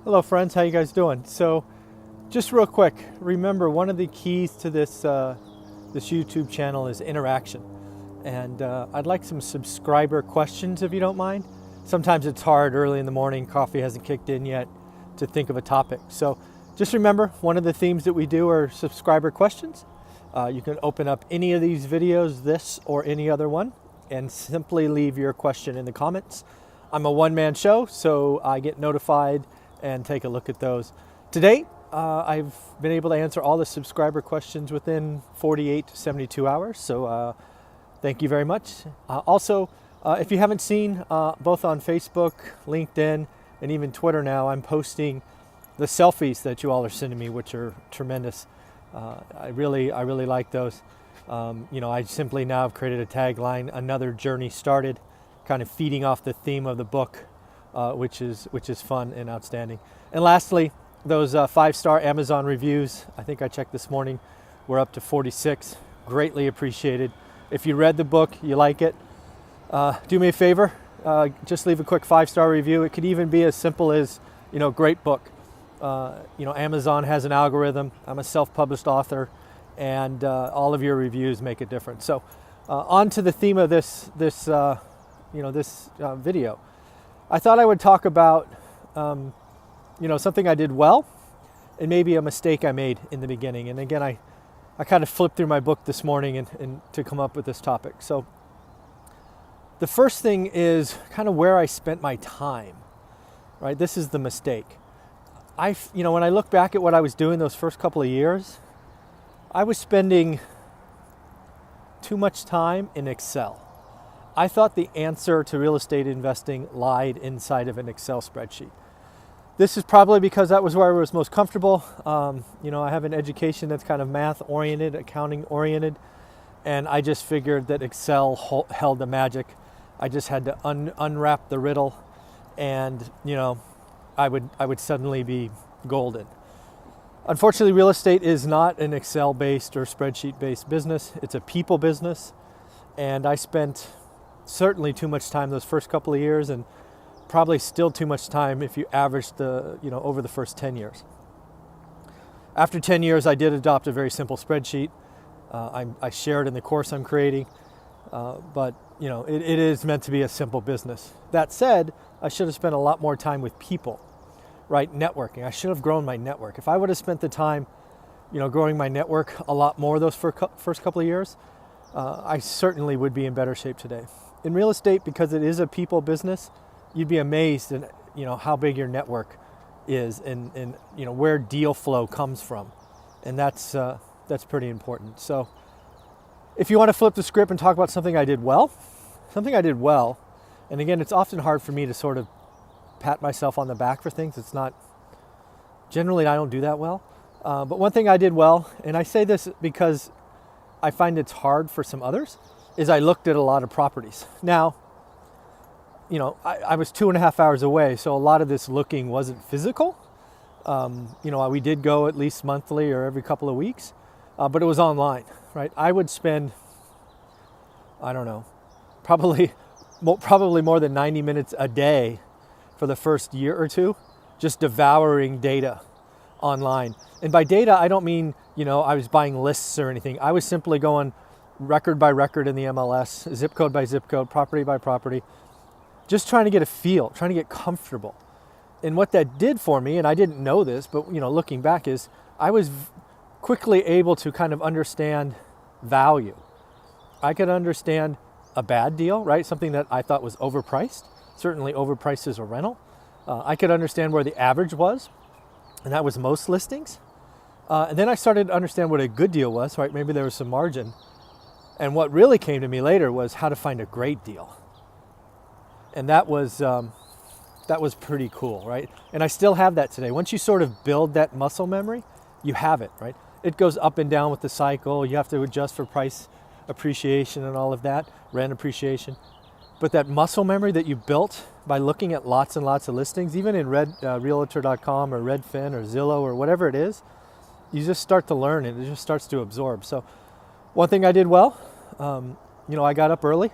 Hello friends, how you guys doing? So just real quick, remember one of the keys to this YouTube channel is interaction. And I'd like some subscriber questions if you don't mind. Sometimes it's hard early in the morning, coffee hasn't kicked in yet, to think of a topic. So just remember, one of the themes that we do are subscriber questions. You can open up any of these videos, this or any other one, and simply leave your question in the comments. I'm a one-man show, so I get notified and take a look at those. To date, I've been able to answer all the subscriber questions within 48 to 72 hours, so thank you very much. Also, if you haven't seen, both on Facebook, LinkedIn, and even Twitter now, I'm posting the selfies that you all are sending me, which are tremendous. I really like those. I simply now have created a tagline, "Another journey started," kind of feeding off the theme of the book, which is fun and outstanding. And lastly, those 5-star Amazon reviews, I think I checked this morning, we're up to 46. Greatly appreciated. If you read the book, you like it, do me a favor, just leave a quick 5-star review. It could even be as simple as, great book. Amazon has an algorithm. I'm a self-published author, and all of your reviews make a difference. So on to the theme of this video. I thought I would talk about something I did well and maybe a mistake I made in the beginning. And again, I kind of flipped through my book this morning and to come up with this topic. So the first thing is kind of where I spent my time, right? This is the mistake. When I look back at what I was doing those first couple of years, I was spending too much time in Excel. I thought the answer to real estate investing lied inside of an Excel spreadsheet. This is probably because that was where I was most comfortable. I have an education that's kind of math-oriented, accounting-oriented, and I just figured that Excel held the magic. I just had to unwrap the riddle, and I would suddenly be golden. Unfortunately, real estate is not an Excel-based or spreadsheet-based business. It's a people business, and I spent certainly too much time those first couple of years, and probably still too much time if you average over the first 10 years. After 10 years, I did adopt a very simple spreadsheet. I share it in the course I'm creating, but it is meant to be a simple business. That said, I should have spent a lot more time with people, right? Networking. I should have grown my network. If I would have spent the time, growing my network a lot more those first couple of years, I certainly would be in better shape today. In real estate, because it is a people business, you'd be amazed at how big your network is and where deal flow comes from, and that's pretty important. So if you want to flip the script and talk about something I did well, and again, it's often hard for me to sort of pat myself on the back for things. It's not generally, I don't do that well, but one thing I did well, and I say this because I find it's hard for some others, is I looked at a lot of properties. Now, I was 2.5 hours away, so a lot of this looking wasn't physical. We did go at least monthly or every couple of weeks, but it was online, right? I would spend, probably more than 90 minutes a day for the first year or two, just devouring data online. And by data, I don't mean, I was buying lists or anything. I was simply going record by record in the MLS, zip code by zip code, property by property, just trying to get a feel, trying to get comfortable. And what that did for me, and I didn't know this, but looking back, is I was quickly able to kind of understand value. I could understand a bad deal, right? Something that I thought was overpriced, certainly overpriced as a rental. I could understand where the average was, and that was most listings. And then I started to understand what a good deal was, right? Maybe there was some margin. And what really came to me later was how to find a great deal. And that was pretty cool, right? And I still have that today. Once you sort of build that muscle memory, you have it, right? It goes up and down with the cycle. You have to adjust for price appreciation and all of that, rent appreciation. But that muscle memory that you built by looking at lots and lots of listings, even in Realtor.com or Redfin or Zillow or whatever it is, you just start to learn and it just starts to absorb. So one thing I did well, I got up early,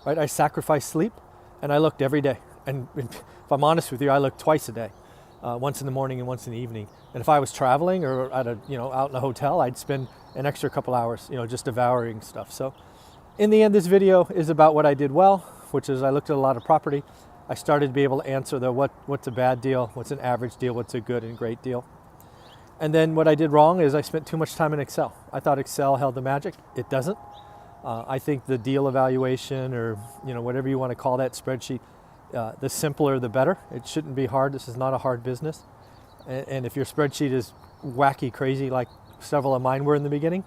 right? I sacrificed sleep and I looked every day. And if I'm honest with you, I looked twice a day. once in the morning and once in the evening. And if I was traveling or at a, out in a hotel, I'd spend an extra couple hours, just devouring stuff. So in the end, this video is about what I did well, which is I looked at a lot of property. I started to be able to answer the what's a bad deal, what's an average deal, what's a good and great deal. And then what I did wrong is I spent too much time in Excel. I thought Excel held the magic. It doesn't. I think the deal evaluation, or whatever you want to call that spreadsheet, the simpler the better. It shouldn't be hard. This is not a hard business. And if your spreadsheet is wacky, crazy, like several of mine were in the beginning,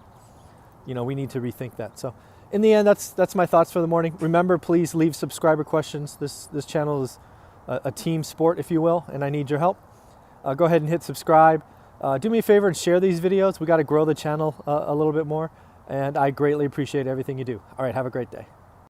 we need to rethink that. So in the end, that's my thoughts for the morning. Remember, please leave subscriber questions. This channel is a team sport, if you will, and I need your help. Go ahead and hit subscribe. Do me a favor and share these videos. We got to grow the channel a little bit more, and I greatly appreciate everything you do. All right, have a great day.